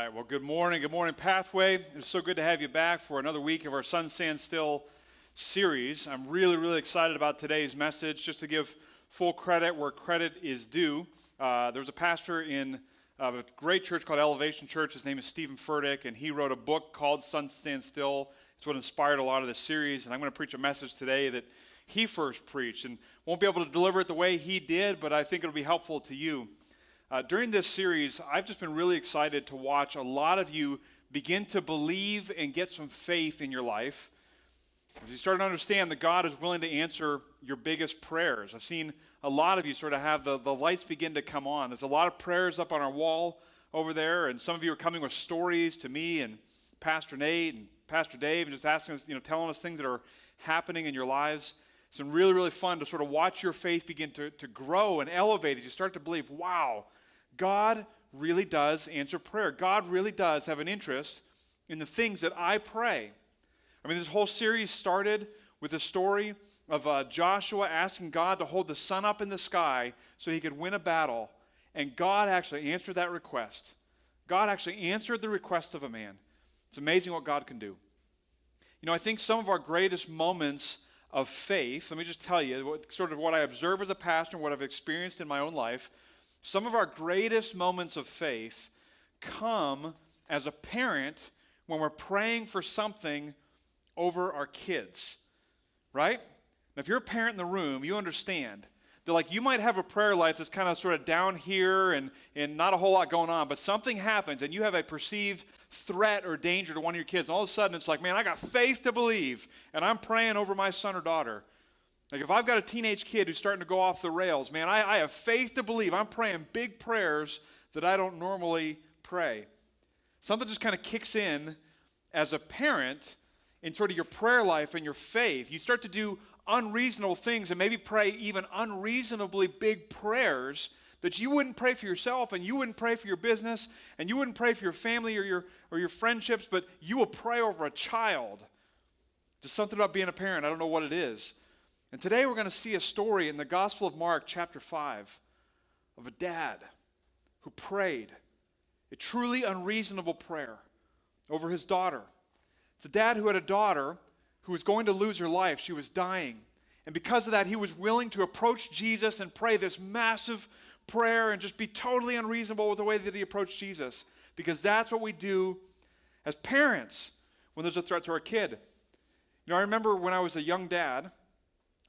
right, well, good morning. Good morning, Pathway. It's so good to have you back for another week of our Sun Stand Still series. I'm really excited about today's message. Just to give full credit where credit is due, there was a pastor in a great church called Elevation Church. His name is Stephen Furtick, and he wrote a book called Sun Stand Still. It's what inspired a lot of this series, and I'm going to preach a message today that he first preached, and won't be able to deliver it the way he did, but I think it'll be helpful to you. During this series, I've just been really excited to watch a lot of you begin to believe and get some faith in your life. As you start to understand that God is willing to answer your biggest prayers. I've seen a lot of you sort of have the lights begin to come on. There's a lot of prayers up on our wall over there, and some of you are coming with stories to me and Pastor Nate and Pastor Dave and just asking us, telling us things that are happening in your lives. It's been really fun to sort of watch your faith begin to grow and elevate as you start to believe, wow, God really does answer prayer. God really does have an interest in the things that I pray. I mean, this whole series started with the story of Joshua asking God to hold the sun up in the sky so he could win a battle. And God actually answered that request. God actually answered the request of a man. It's amazing what God can do. I think some of our greatest moments of faith, let me just tell you, what I observe as a pastor and what I've experienced in my own life, some of our greatest moments of faith come as a parent when we're praying for something over our kids, right? Now, if you're a parent in the room, you understand that you might have a prayer life that's kind of sort of down here and not a whole lot going on, but something happens and you have a perceived threat or danger to one of your kids, and all of a sudden it's like, man, I got faith to believe, and I'm praying over my son or daughter. Like if I've got a teenage kid who's starting to go off the rails, man, I have faith to believe. I'm praying big prayers that I don't normally pray. Something just kind of kicks in as a parent in sort of your prayer life and your faith. You start to do unreasonable things and maybe pray even unreasonably big prayers that you wouldn't pray for yourself, and you wouldn't pray for your business, and you wouldn't pray for your family or your friendships, but you will pray over a child. Just something about being a parent. I don't know what it is. And today we're going to see a story in the Gospel of Mark chapter 5 of a dad who prayed a truly unreasonable prayer over his daughter. It's a dad who had a daughter who was going to lose her life. She was dying. And because of that, he was willing to approach Jesus and pray this massive prayer and just be totally unreasonable with the way that he approached Jesus. Because that's what we do as parents when there's a threat to our kid. I remember when I was a young dad,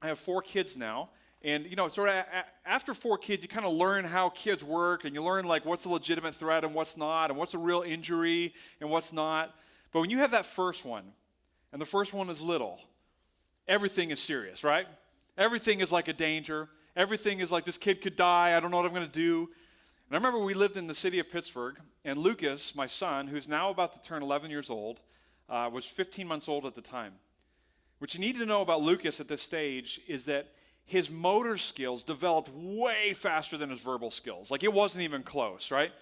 I have 4 kids now, and sort of after 4 kids, you kind of learn how kids work, and you learn what's a legitimate threat and what's not, and what's a real injury and what's not. But when you have that first one, and the first one is little, everything is serious, right? Everything is like a danger. Everything is like this kid could die. I don't know what I'm going to do. And I remember we lived in the city of Pittsburgh, and Lucas, my son, who's now about to turn 11 years old, was 15 months old at the time. What you need to know about Lucas at this stage is that his motor skills developed way faster than his verbal skills. It wasn't even close, right?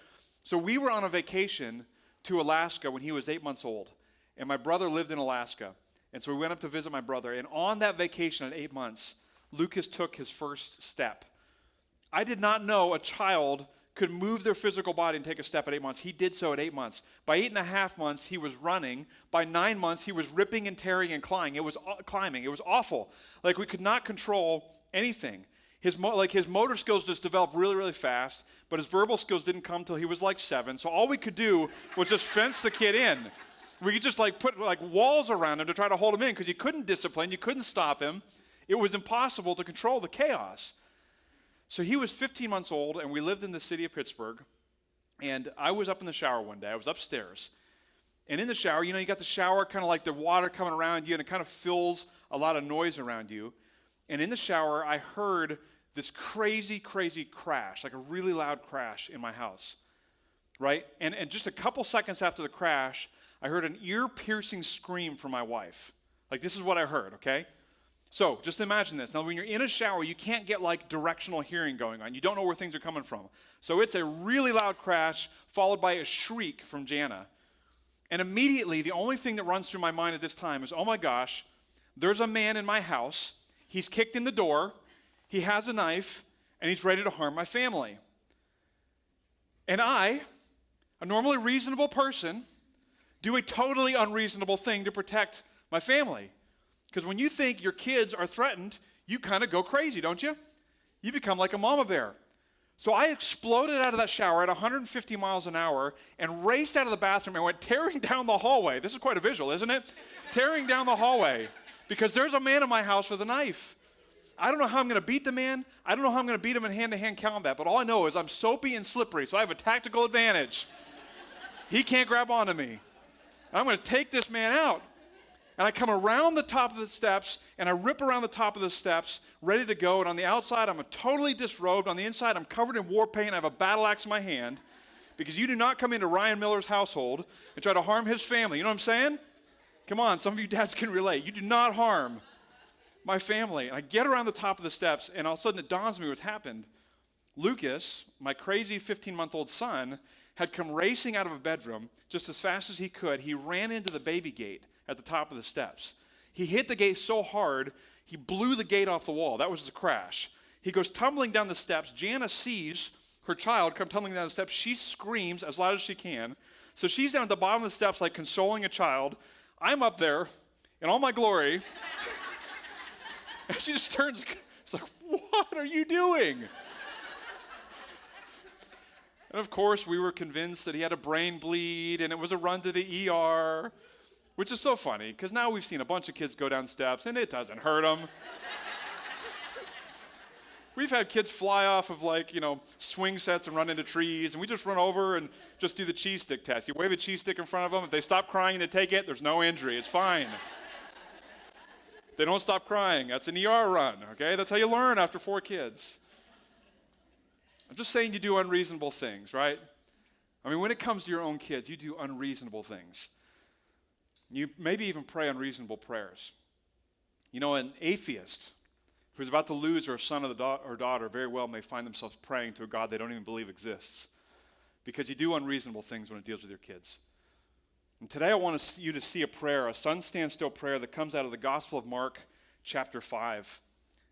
So we were on a vacation to Alaska when he was 8 months old, and my brother lived in Alaska. And so we went up to visit my brother, and on that vacation at 8 months, Lucas took his first step. I did not know a child could move their physical body and take a step at 8 months. He did so at 8 months. By 8.5 months, he was running. By 9 months, he was ripping and tearing and climbing. It was awful. We could not control anything. His motor skills just developed really fast, but his verbal skills didn't come till he was 7. So all we could do was just fence the kid in. We could just put walls around him to try to hold him in because you couldn't discipline, you couldn't stop him. It was impossible to control the chaos. So he was 15 months old, and we lived in the city of Pittsburgh, and I was up in the shower one day. I was upstairs, and in the shower, you got the shower, kind of the water coming around you, and it kind of fills a lot of noise around you. And in the shower, I heard this crazy crash, a really loud crash in my house, right? And just a couple seconds after the crash, I heard an ear-piercing scream from my wife. This is what I heard, okay? So just imagine this. Now, when you're in a shower, you can't get directional hearing going on. You don't know where things are coming from. So it's a really loud crash followed by a shriek from Jana. And immediately, the only thing that runs through my mind at this time is, oh my gosh, there's a man in my house. He's kicked in the door. He has a knife, and he's ready to harm my family. And I a normally reasonable person, do a totally unreasonable thing to protect my family. Because when you think your kids are threatened, you kind of go crazy, don't you? You become like a mama bear. So I exploded out of that shower at 150 miles an hour and raced out of the bathroom and went tearing down the hallway. This is quite a visual, isn't it? Tearing down the hallway because there's a man in my house with a knife. I don't know how I'm going to beat the man. I don't know how I'm going to beat him in hand-to-hand combat, but all I know is I'm soapy and slippery, so I have a tactical advantage. He can't grab onto me. I'm going to take this man out. And I come around the top of the steps, and I rip around the top of the steps, ready to go. And on the outside, I'm totally disrobed. On the inside, I'm covered in war paint. I have a battle axe in my hand. Because you do not come into Ryan Miller's household and try to harm his family. You know what I'm saying? Come on, some of you dads can relate. You do not harm my family. And I get around the top of the steps, and all of a sudden it dawns on me what's happened. Lucas, my crazy 15-month-old son, had come racing out of a bedroom just as fast as he could. He ran into the baby gate at the top of the steps. He hit the gate so hard, he blew the gate off the wall. That was the crash. He goes tumbling down the steps. Jana sees her child come tumbling down the steps. She screams as loud as she can. So she's down at the bottom of the steps like consoling a child. I'm up there in all my glory. And she just turns, it's like, what are you doing? And of course, we were convinced that he had a brain bleed and it was a run to the ER. Which is so funny, because now we've seen a bunch of kids go down steps, and it doesn't hurt them. We've had kids fly off of, swing sets and run into trees, and we just run over and just do the cheese stick test. You wave a cheese stick in front of them. If they stop crying and they take it, there's no injury. It's fine. If they don't stop crying, that's an ER run, okay? That's how you learn after 4 kids. I'm just saying you do unreasonable things, right? I mean, when it comes to your own kids, you do unreasonable things. You maybe even pray unreasonable prayers. You know, an atheist who's about to lose her son or daughter very well may find themselves praying to a God they don't even believe exists because you do unreasonable things when it deals with your kids. And today I want you to see a prayer, a sun stand still prayer that comes out of the Gospel of Mark chapter 5.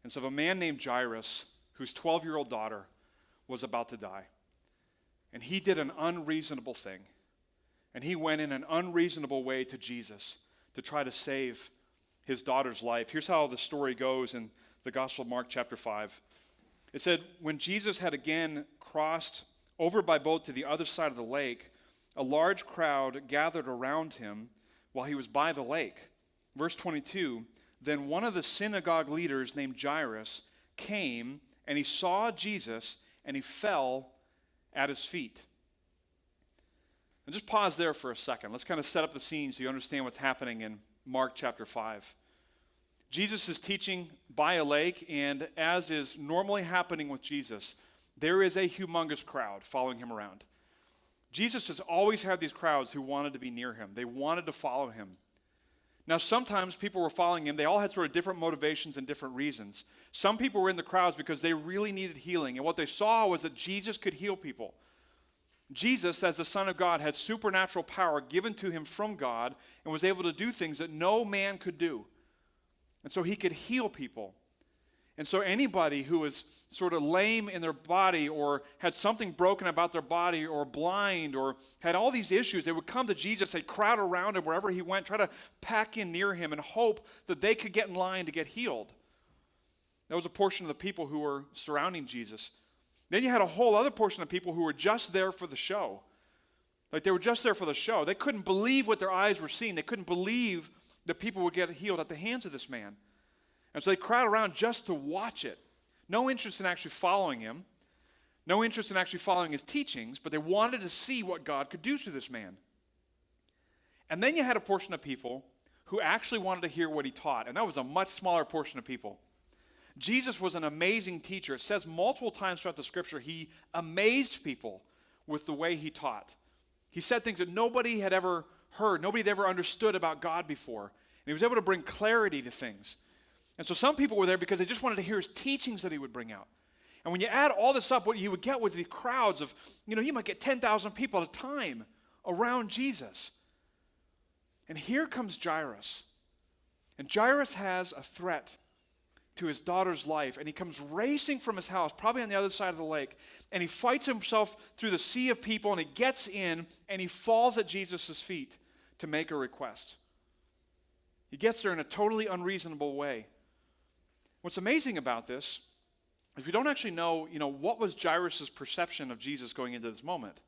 And so of a man named Jairus whose 12-year-old daughter was about to die. And he did an unreasonable thing. And he went in an unreasonable way to Jesus to try to save his daughter's life. Here's how the story goes in the Gospel of Mark chapter 5. It said, when Jesus had again crossed over by boat to the other side of the lake, a large crowd gathered around him while he was by the lake. Verse 22, then one of the synagogue leaders named Jairus came, and he saw Jesus, and he fell at his feet. And just pause there for a second. Let's kind of set up the scene so you understand what's happening in Mark chapter 5. Jesus is teaching by a lake, and as is normally happening with Jesus, there is a humongous crowd following him around. Jesus has always had these crowds who wanted to be near him. They wanted to follow him. Now, sometimes people were following him. They all had sort of different motivations and different reasons. Some people were in the crowds because they really needed healing, and what they saw was that Jesus could heal people. Jesus, as the Son of God, had supernatural power given to him from God and was able to do things that no man could do. And so he could heal people. And so anybody who was sort of lame in their body or had something broken about their body or blind or had all these issues, they would come to Jesus, they'd crowd around him wherever he went, try to pack in near him and hope that they could get in line to get healed. That was a portion of the people who were surrounding Jesus. Then you had a whole other portion of people who were just there for the show. Like they were just there for the show. They couldn't believe what their eyes were seeing. They couldn't believe that people would get healed at the hands of this man. And so they crowd around just to watch it. No interest in actually following him. No interest in actually following his teachings, but they wanted to see what God could do through this man. And then you had a portion of people who actually wanted to hear what he taught, and that was a much smaller portion of people. Jesus was an amazing teacher. It says multiple times throughout the scripture, he amazed people with the way he taught. He said things that nobody had ever heard, nobody had ever understood about God before. And he was able to bring clarity to things. And so some people were there because they just wanted to hear his teachings that he would bring out. And when you add all this up, what you would get with the crowds of, you might get 10,000 people at a time around Jesus. And here comes Jairus. And Jairus has a threat to his daughter's life, and he comes racing from his house, probably on the other side of the lake, and he fights himself through the sea of people, and he gets in, and he falls at Jesus' feet to make a request. He gets there in a totally unreasonable way. What's amazing about this is we don't actually know, what was Jairus' perception of Jesus going into this moment.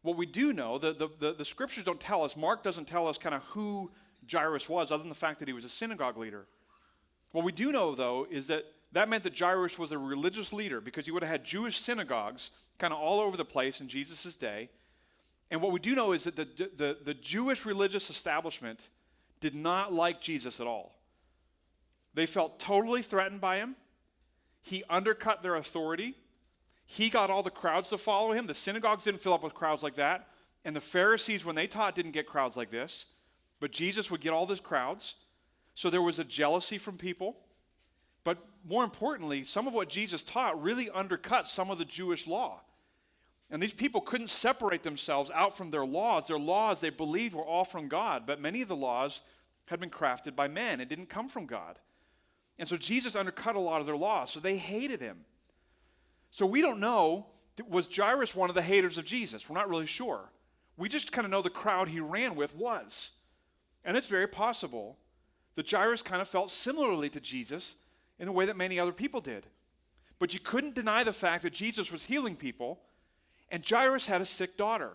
What we do know, the scriptures don't tell us, Mark doesn't tell us kind of who Jairus was, other than the fact that he was a synagogue leader. What we do know, though, is that meant that Jairus was a religious leader, because he would have had Jewish synagogues kind of all over the place in Jesus' day. And what we do know is that the Jewish religious establishment did not like Jesus at all. They felt totally threatened by him. He undercut their authority. He got all the crowds to follow him. The synagogues didn't fill up with crowds like that. And the Pharisees, when they taught, didn't get crowds like this. But Jesus would get all these crowds. So there was a jealousy from people. But more importantly, some of what Jesus taught really undercut some of the Jewish law. And these people couldn't separate themselves out from their laws. Their laws, they believed, were all from God. But many of the laws had been crafted by men. It didn't come from God. And so Jesus undercut a lot of their laws. So they hated him. So we don't know, was Jairus one of the haters of Jesus? We're not really sure. We just kind of know the crowd he ran with was. And it's very possible that Jairus kind of felt similarly to Jesus in a way that many other people did. But you couldn't deny the fact that Jesus was healing people, and Jairus had a sick daughter.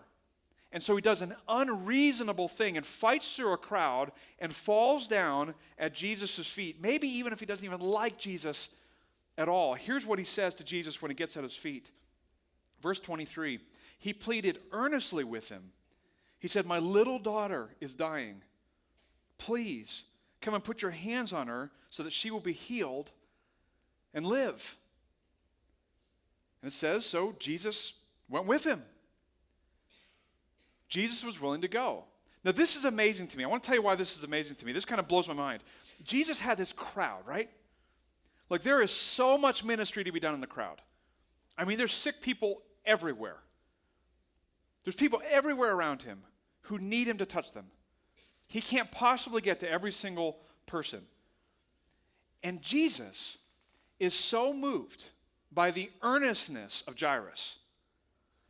And so he does an unreasonable thing and fights through a crowd and falls down at Jesus' feet, maybe even if he doesn't even like Jesus at all. Here's what he says to Jesus when he gets at his feet. Verse 23, he pleaded earnestly with him. He said, "My little daughter is dying. Please come and put your hands on her so that she will be healed and live." And it says, so Jesus went with him. Jesus was willing to go. Now, this is amazing to me. I want to tell you why this is amazing to me. This kind of blows my mind. Jesus had this crowd, right? Like, there is so much ministry to be done in the crowd. I mean, there's sick people everywhere. There's people everywhere around him who need him to touch them. He can't possibly get to every single person. And Jesus is so moved by the earnestness of Jairus,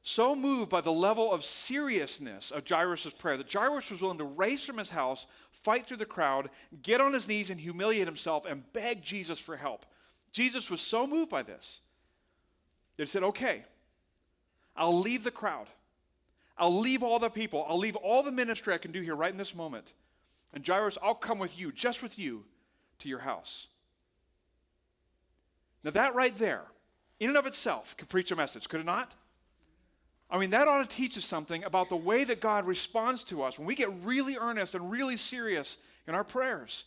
so moved by the level of seriousness of Jairus' prayer, that Jairus was willing to race from his house, fight through the crowd, get on his knees and humiliate himself and beg Jesus for help. Jesus was so moved by this that he said, okay, I'll leave the crowd. I'll leave all the people. I'll leave all the ministry I can do here right in this moment. And Jairus, I'll come with you, just with you, to your house. Now that right there, in and of itself, could preach a message, could it not? I mean, that ought to teach us something about the way that God responds to us when we get really earnest and really serious in our prayers.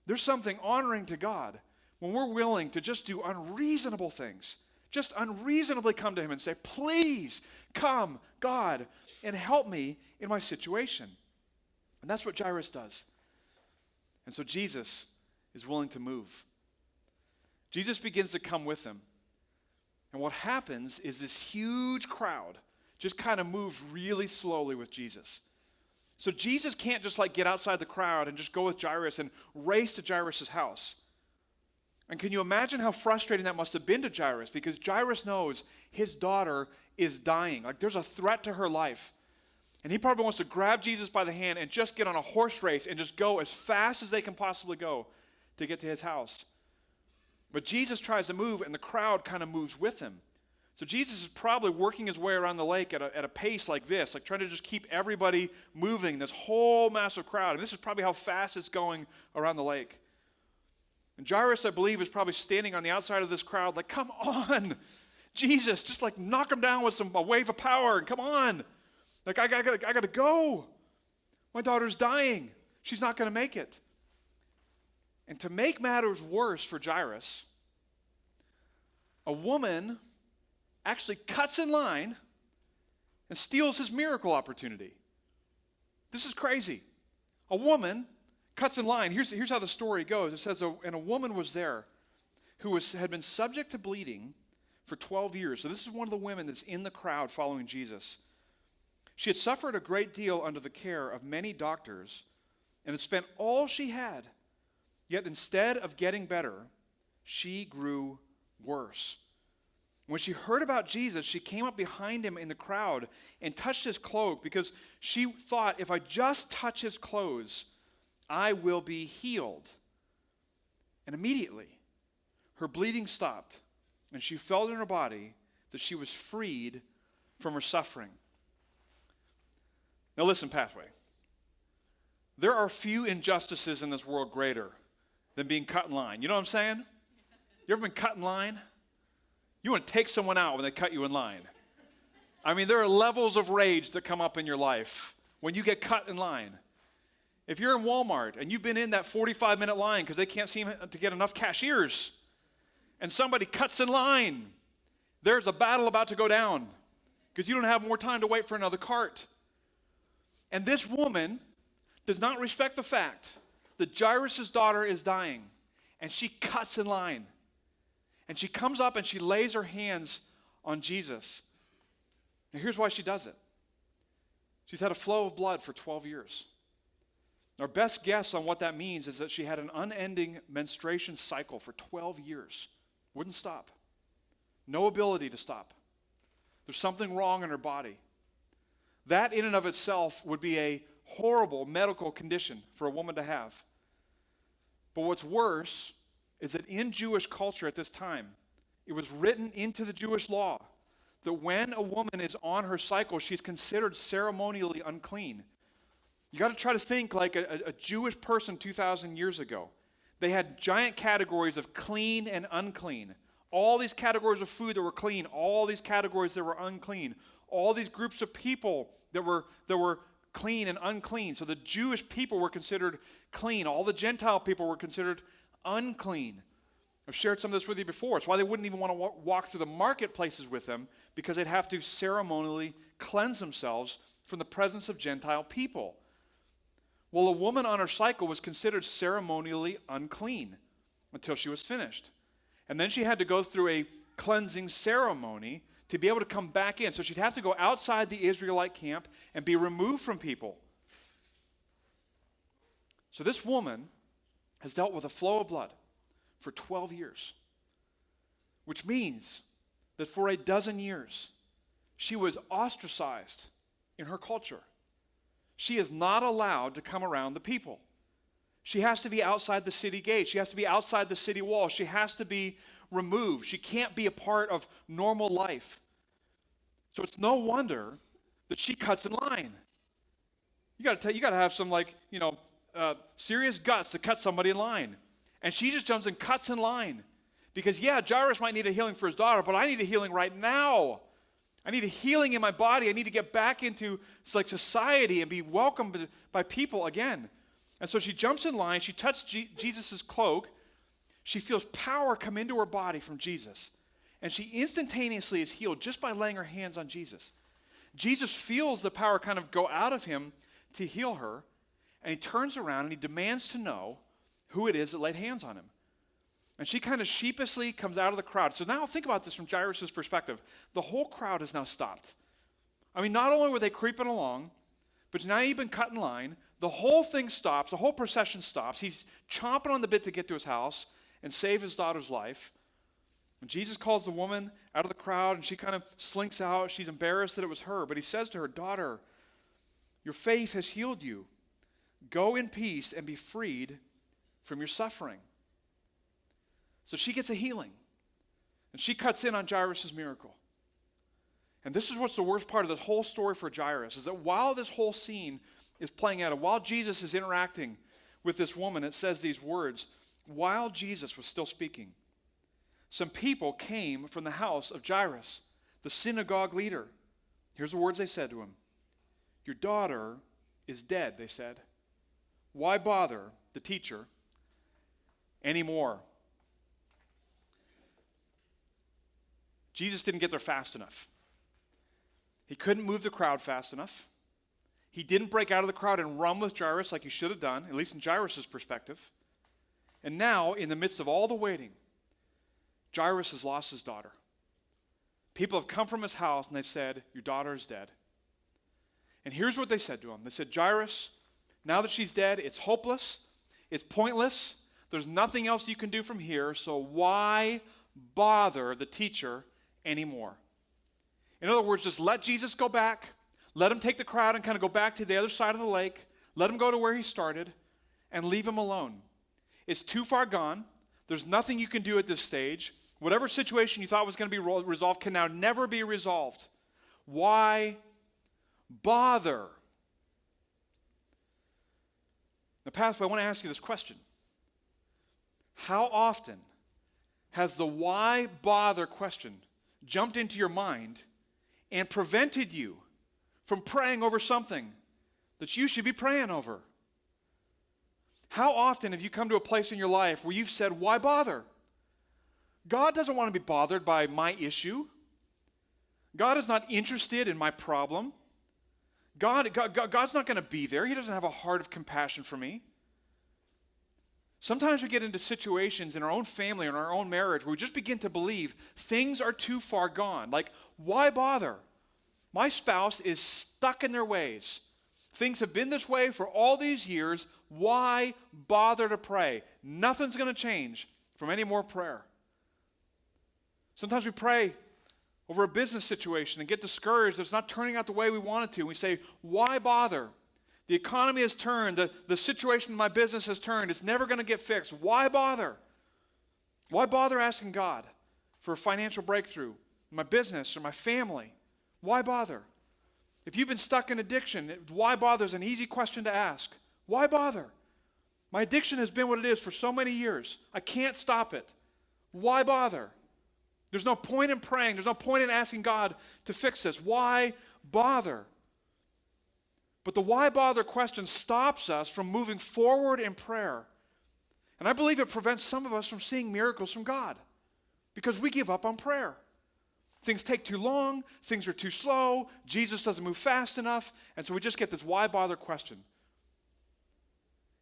There's something honoring to God when we're willing to just do unreasonable things, just unreasonably come to him and say, please come, God, and help me in my situation. And that's what Jairus does. And so Jesus is willing to move. Jesus begins to come with them. And what happens is this huge crowd just kind of moves really slowly with Jesus. So Jesus can't just get outside the crowd and just go with Jairus and race to Jairus' house. And can you imagine how frustrating that must have been to Jairus? Because Jairus knows his daughter is dying. There's a threat to her life. And he probably wants to grab Jesus by the hand and just get on a horse race and just go as fast as they can possibly go to get to his house. But Jesus tries to move, and the crowd kind of moves with him. So Jesus is probably working his way around the lake at a pace like this, trying to just keep everybody moving, this whole massive crowd. And this is probably how fast it's going around the lake. And Jairus, I believe, is probably standing on the outside of this crowd come on, Jesus, just knock him down with a wave of power, and come on. I got to go. My daughter's dying. She's not going to make it. And to make matters worse for Jairus, a woman actually cuts in line and steals his miracle opportunity. This is crazy. A woman cuts in line. Here's how the story goes. It says, and a woman was there who had been subject to bleeding for 12 years. So this is one of the women that's in the crowd following Jesus. She had suffered a great deal under the care of many doctors and had spent all she had Yet instead of getting better, she grew worse. When she heard about Jesus, she came up behind him in the crowd and touched his cloak because she thought, if I just touch his clothes, I will be healed. And immediately, her bleeding stopped, and she felt in her body that she was freed from her suffering. Now listen, Pathway. There are few injustices in this world greater than being cut in line. You know what I'm saying? You ever been cut in line? You want to take someone out when they cut you in line. I mean, there are levels of rage that come up in your life when you get cut in line. If you're in Walmart and you've been in that 45-minute line because they can't seem to get enough cashiers, and somebody cuts in line, there's a battle about to go down because you don't have more time to wait for another cart. And this woman does not respect the fact that Jairus' daughter is dying, and she cuts in line. And she comes up and she lays her hands on Jesus. Now here's why she does it. She's had a flow of blood for 12 years. Our best guess on what that means is that she had an unending menstruation cycle for 12 years. Wouldn't stop. No ability to stop. There's something wrong in her body. That in and of itself would be a horrible medical condition for a woman to have. But what's worse is that in Jewish culture at this time, it was written into the Jewish law that when a woman is on her cycle, she's considered ceremonially unclean. You got to try to think like a Jewish person 2,000 years ago. They had giant categories of clean and unclean. All these categories of food that were clean, all these categories that were unclean, all these groups of people that were clean and unclean. So the Jewish people were considered clean. All the Gentile people were considered unclean. I've shared some of this with you before. It's why they wouldn't even want to walk through the marketplaces with them, because they'd have to ceremonially cleanse themselves from the presence of Gentile people. Well, a woman on her cycle was considered ceremonially unclean until she was finished. And then she had to go through a cleansing ceremony to be able to come back in. So she'd have to go outside the Israelite camp and be removed from people. So this woman has dealt with a flow of blood for 12 years, which means that for a dozen years, she was ostracized in her culture. She is not allowed to come around the people. She has to be outside the city gate. She has to be outside the city wall. She has to be removed. She can't be a part of normal life. So it's no wonder that she cuts in line. You got to have some serious guts to cut somebody in line. And she just jumps and cuts in line. Because Jairus might need a healing for his daughter, but I need a healing right now. I need a healing in my body. I need to get back into society and be welcomed by people again. And so she jumps in line. She touches Jesus' cloak. She feels power come into her body from Jesus. And she instantaneously is healed just by laying her hands on Jesus. Jesus feels the power kind of go out of him to heal her. And he turns around and he demands to know who it is that laid hands on him. And she kind of sheepishly comes out of the crowd. So now think about this from Jairus' perspective. The whole crowd has now stopped. I mean, not only were they creeping along, but now you've been cut in line. The whole thing stops. The whole procession stops. He's chomping on the bit to get to his house and save his daughter's life. And Jesus calls the woman out of the crowd, and she kind of slinks out. She's embarrassed that it was her. But he says to her, "Daughter, your faith has healed you. Go in peace and be freed from your suffering." So she gets a healing. And she cuts in on Jairus' miracle. And this is what's the worst part of this whole story for Jairus, is that while this whole scene is playing out, and while Jesus is interacting with this woman, it says these words, while Jesus was still speaking, some people came from the house of Jairus, the synagogue leader. Here's the words they said to him. "Your daughter is dead," they said. "Why bother the teacher anymore?" Jesus didn't get there fast enough. He couldn't move the crowd fast enough. He didn't break out of the crowd and run with Jairus like he should have done, at least in Jairus' perspective. And now, in the midst of all the waiting, Jairus has lost his daughter. People have come from his house and they've said, "Your daughter is dead." And here's what they said to him. They said, "Jairus, now that she's dead, it's hopeless, it's pointless. There's nothing else you can do from here, so why bother the teacher anymore? In other words, just let Jesus go back. Let him take the crowd and kind of go back to the other side of the lake. Let him go to where he started and leave him alone. It's too far gone. There's nothing you can do at this stage. Whatever situation you thought was going to be resolved can now never be resolved. Why bother? The Pathway, I want to ask you this question. How often has the why bother question jumped into your mind and prevented you from praying over something that you should be praying over? How often have you come to a place in your life where you've said, why bother? God doesn't want to be bothered by my issue. God is not interested in my problem. God's not going to be there. He doesn't have a heart of compassion for me. Sometimes we get into situations in our own family or in our own marriage where we just begin to believe things are too far gone. Like, why bother? My spouse is stuck in their ways. Things have been this way for all these years. Why bother to pray? Nothing's going to change from any more prayer. Sometimes we pray over a business situation and get discouraged. It's not turning out the way we want it to. And we say, why bother? The economy has turned. The situation in my business has turned. It's never going to get fixed. Why bother? Why bother asking God for a financial breakthrough in my business or my family? Why bother? If you've been stuck in addiction, why bother is an easy question to ask. Why bother? My addiction has been what it is for so many years. I can't stop it. Why bother? There's no point in praying. There's no point in asking God to fix this. Why bother? But the why bother question stops us from moving forward in prayer. And I believe it prevents some of us from seeing miracles from God because we give up on prayer. Things take too long. Things are too slow. Jesus doesn't move fast enough. And so we just get this why bother question.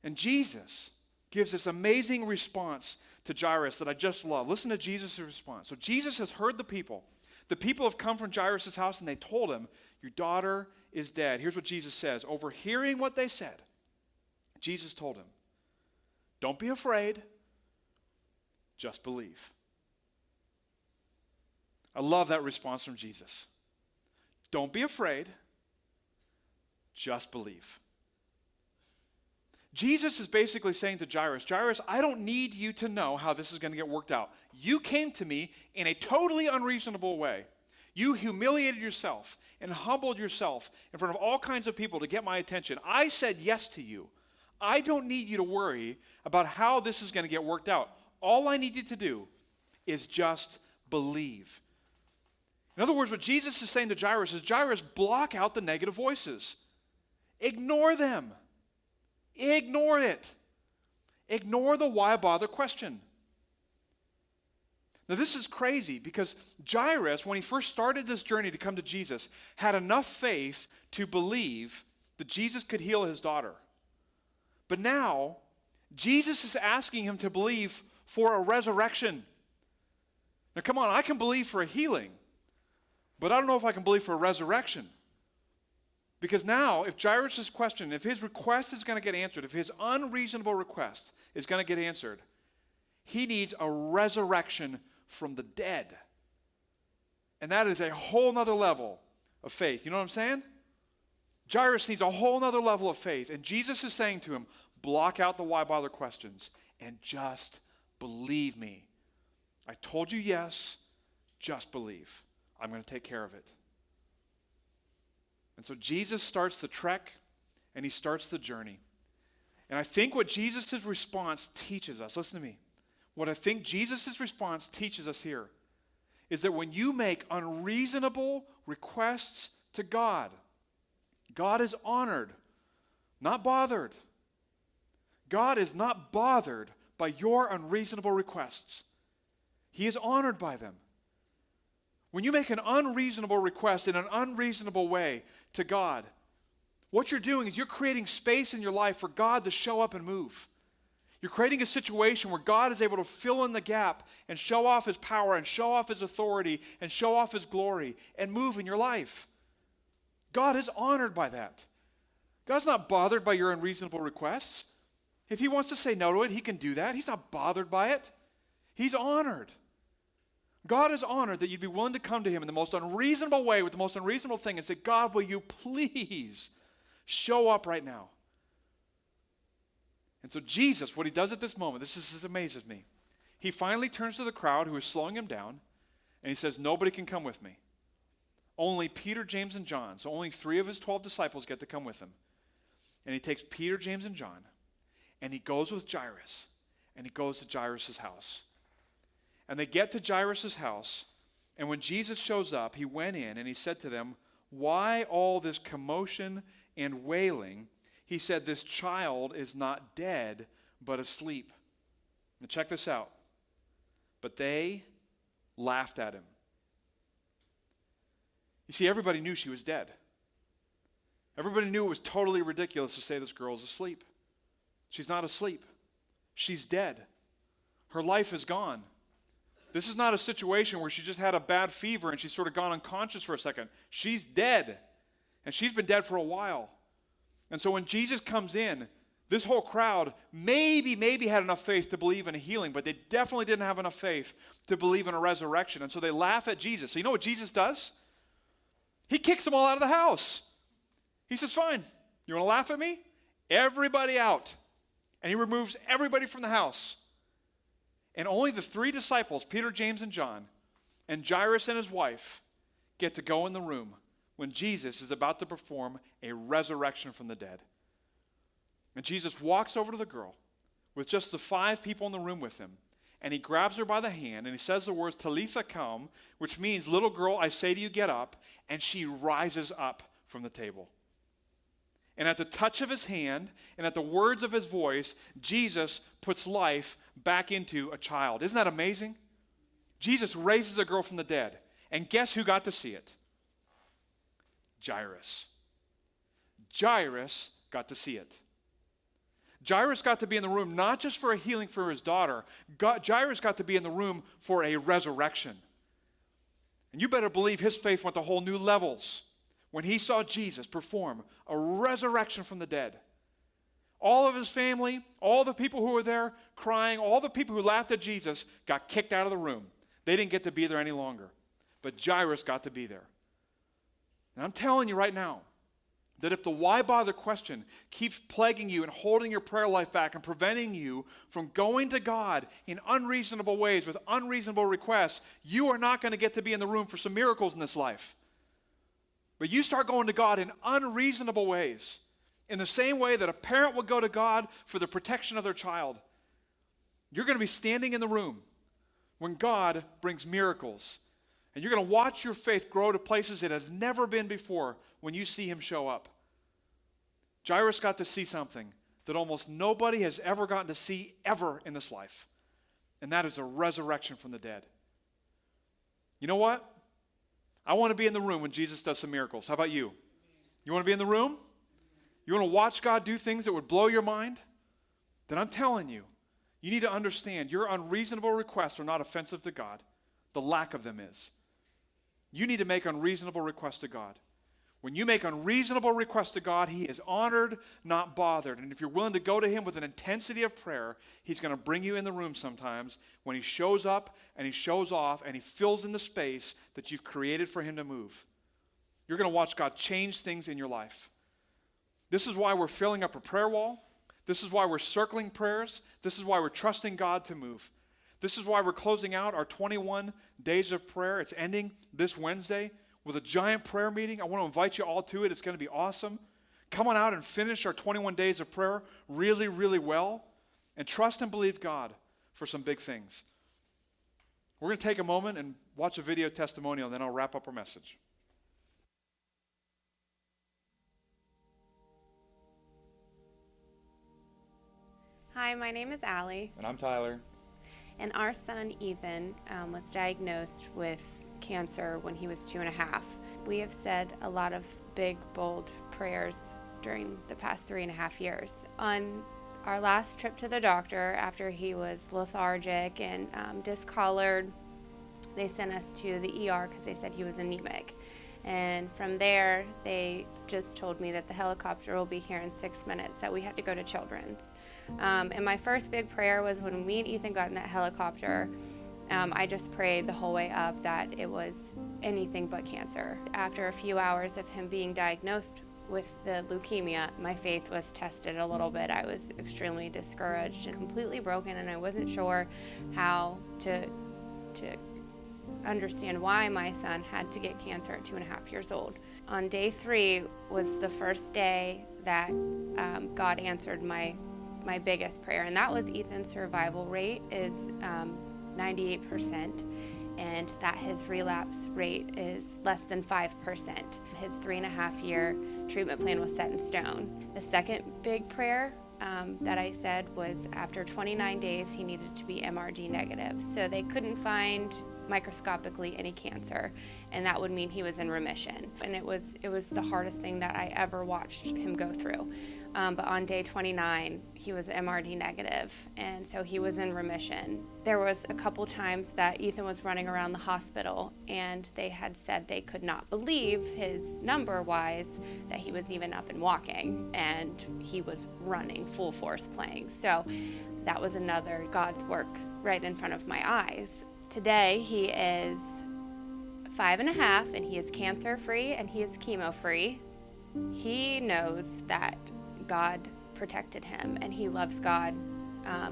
And Jesus gives this amazing response to Jairus that I just love. Listen to Jesus' response. So Jesus has heard the people. The people have come from Jairus' house and they told him, your daughter is dead. Here's what Jesus says. Overhearing what they said, Jesus told him, don't be afraid, just believe. I love that response from Jesus. Don't be afraid, just believe. Jesus is basically saying to Jairus, Jairus, I don't need you to know how this is going to get worked out. You came to me in a totally unreasonable way. You humiliated yourself and humbled yourself in front of all kinds of people to get my attention. I said yes to you. I don't need you to worry about how this is going to get worked out. All I need you to do is just believe. In other words, what Jesus is saying to Jairus is, Jairus, block out the negative voices. Ignore them. Ignore it. Ignore the why bother question. Now, this is crazy because Jairus, when he first started this journey to come to Jesus, had enough faith to believe that Jesus could heal his daughter. But now, Jesus is asking him to believe for a resurrection. Now, come on, I can believe for a healing, but I don't know if I can believe for a resurrection. Because now, if Jairus' question, if his request is going to get answered, if his unreasonable request is going to get answered, he needs a resurrection from the dead. And that is a whole nother level of faith. You know what I'm saying? Jairus needs a whole nother level of faith. And Jesus is saying to him, block out the why bother questions and just believe me. I told you yes, just believe. I'm going to take care of it. And so Jesus starts the trek and he starts the journey. And I think what Jesus' response teaches us, listen to me, what I think Jesus' response teaches us here is that when you make unreasonable requests to God, God is honored, not bothered. God is not bothered by your unreasonable requests. He is honored by them. When you make an unreasonable request in an unreasonable way to God, what you're doing is you're creating space in your life for God to show up and move. You're creating a situation where God is able to fill in the gap and show off his power and show off his authority and show off his glory and move in your life. God is honored by that. God's not bothered by your unreasonable requests. If he wants to say no to it, he can do that. He's not bothered by it. He's honored. God is honored that you'd be willing to come to him in the most unreasonable way with the most unreasonable thing and say, God, will you please show up right now? And so Jesus, what he does at this moment, this amazes me. He finally turns to the crowd who is slowing him down, and he says, nobody can come with me. Only Peter, James, and John. So only 3 of his 12 disciples get to come with him. And he takes Peter, James, and John, and he goes with Jairus, and he goes to Jairus' house. And they get to Jairus' house, and when Jesus shows up, he went in and he said to them, why all this commotion and wailing? He said, this child is not dead, but asleep. Now check this out. But they laughed at him. You see, everybody knew she was dead. Everybody knew it was totally ridiculous to say this girl's asleep. She's not asleep. She's dead. Her life is gone. This is not a situation where she just had a bad fever and she's sort of gone unconscious for a second. She's dead. And she's been dead for a while. And so when Jesus comes in, this whole crowd maybe had enough faith to believe in a healing, but they definitely didn't have enough faith to believe in a resurrection. And so they laugh at Jesus. So you know what Jesus does? He kicks them all out of the house. He says, fine, you want to laugh at me? Everybody out. And he removes everybody from the house. And only the 3 disciples, Peter, James, and John, and Jairus and his wife, get to go in the room when Jesus is about to perform a resurrection from the dead. And Jesus walks over to the girl with just the 5 people in the room with him, and he grabs her by the hand, and he says the words, Talitha cum, which means, little girl, I say to you, get up, and she rises up from the table. And at the touch of his hand and at the words of his voice, Jesus puts life back into a child. Isn't that amazing? Jesus raises a girl from the dead. And guess who got to see it? Jairus. Jairus got to see it. Jairus got to be in the room not just for a healing for his daughter. Jairus got to be in the room for a resurrection. And you better believe his faith went to whole new levels when he saw Jesus perform a resurrection from the dead. All of his family, all the people who were there crying, all the people who laughed at Jesus got kicked out of the room. They didn't get to be there any longer. But Jairus got to be there. And I'm telling you right now that if the why bother question keeps plaguing you and holding your prayer life back and preventing you from going to God in unreasonable ways with unreasonable requests, you are not going to get to be in the room for some miracles in this life. But you start going to God in unreasonable ways, in the same way that a parent would go to God for the protection of their child. You're going to be standing in the room when God brings miracles. And you're going to watch your faith grow to places it has never been before when you see him show up. Jairus got to see something that almost nobody has ever gotten to see ever in this life. And that is a resurrection from the dead. You know what? I want to be in the room when Jesus does some miracles. How about you? You want to be in the room? You want to watch God do things that would blow your mind? Then I'm telling you, you need to understand your unreasonable requests are not offensive to God. The lack of them is. You need to make unreasonable requests to God. When you make unreasonable requests to God, he is honored, not bothered. And if you're willing to go to him with an intensity of prayer, he's going to bring you in the room sometimes when he shows up and he shows off and he fills in the space that you've created for him to move. You're going to watch God change things in your life. This is why we're filling up a prayer wall. This is why we're circling prayers. This is why we're trusting God to move. This is why we're closing out our 21 days of prayer. It's ending this Wednesday with a giant prayer meeting. I want to invite you all to it. It's going to be awesome. Come on out and finish our 21 days of prayer really, really well. And trust and believe God for some big things. We're going to take a moment and watch a video testimonial, and then I'll wrap up our message. Hi, my name is Allie. And I'm Tyler. And our son, Ethan, was diagnosed with cancer when he was 2.5. We have said a lot of big, bold prayers during the past 3.5 years. On our last trip to the doctor, after he was lethargic and discolored, they sent us to the ER because they said he was anemic. And from there, they just told me that the helicopter will be here in 6 minutes, that we had to go to Children's. And my first big prayer was when me and Ethan got in that helicopter. I just prayed the whole way up that it was anything but cancer. After a few hours of him being diagnosed with the leukemia, my faith was tested a little bit. I was extremely discouraged and completely broken, and I wasn't sure how to understand why my son had to get cancer at 2.5 years old. On day 3 was the first day that God answered my biggest prayer, and that was Ethan's survival rate is 98%, and that his relapse rate is less than 5%. His 3.5-year treatment plan was set in stone. The second big prayer that I said was after 29 days he needed to be MRD negative. So they couldn't find microscopically any cancer, and that would mean he was in remission. And it was the hardest thing that I ever watched him go through. But on day 29, he was MRD negative, and so he was in remission. There was a couple times that Ethan was running around the hospital, and they had said they could not believe his number-wise that he was even up and walking, and he was running full force playing. So that was another God's work right in front of my eyes. Today, he is 5.5, and he is cancer-free, and he is chemo-free. He knows that God protected him, and he loves God.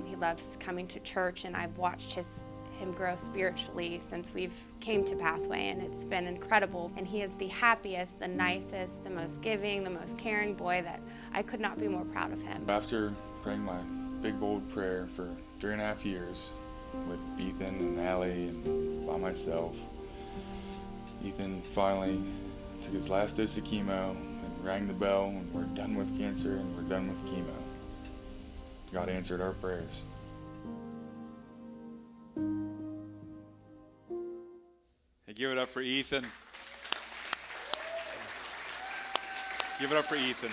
He loves coming to church, and I've watched him grow spiritually since we've came to Pathway, and it's been incredible. And he is the happiest, the nicest, the most giving, the most caring boy that I could not be more proud of him. After praying my big bold prayer for 3.5 years with Ethan and Allie and by myself, Ethan finally took his last dose of chemo and rang the bell, and we're done with cancer and we're done with chemo. God answered our prayers. Hey, give it up for Ethan. Give it up for Ethan.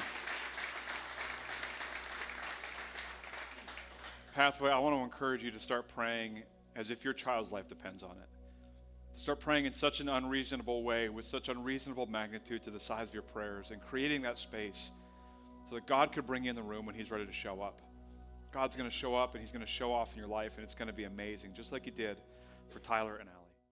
Pathway, I want to encourage you to start praying as if your child's life depends on it. Start praying in such an unreasonable way, with such unreasonable magnitude to the size of your prayers, and creating that space so that God could bring you in the room when he's ready to show up. God's going to show up, and he's going to show off in your life, and it's going to be amazing, just like he did for Tyler and Al.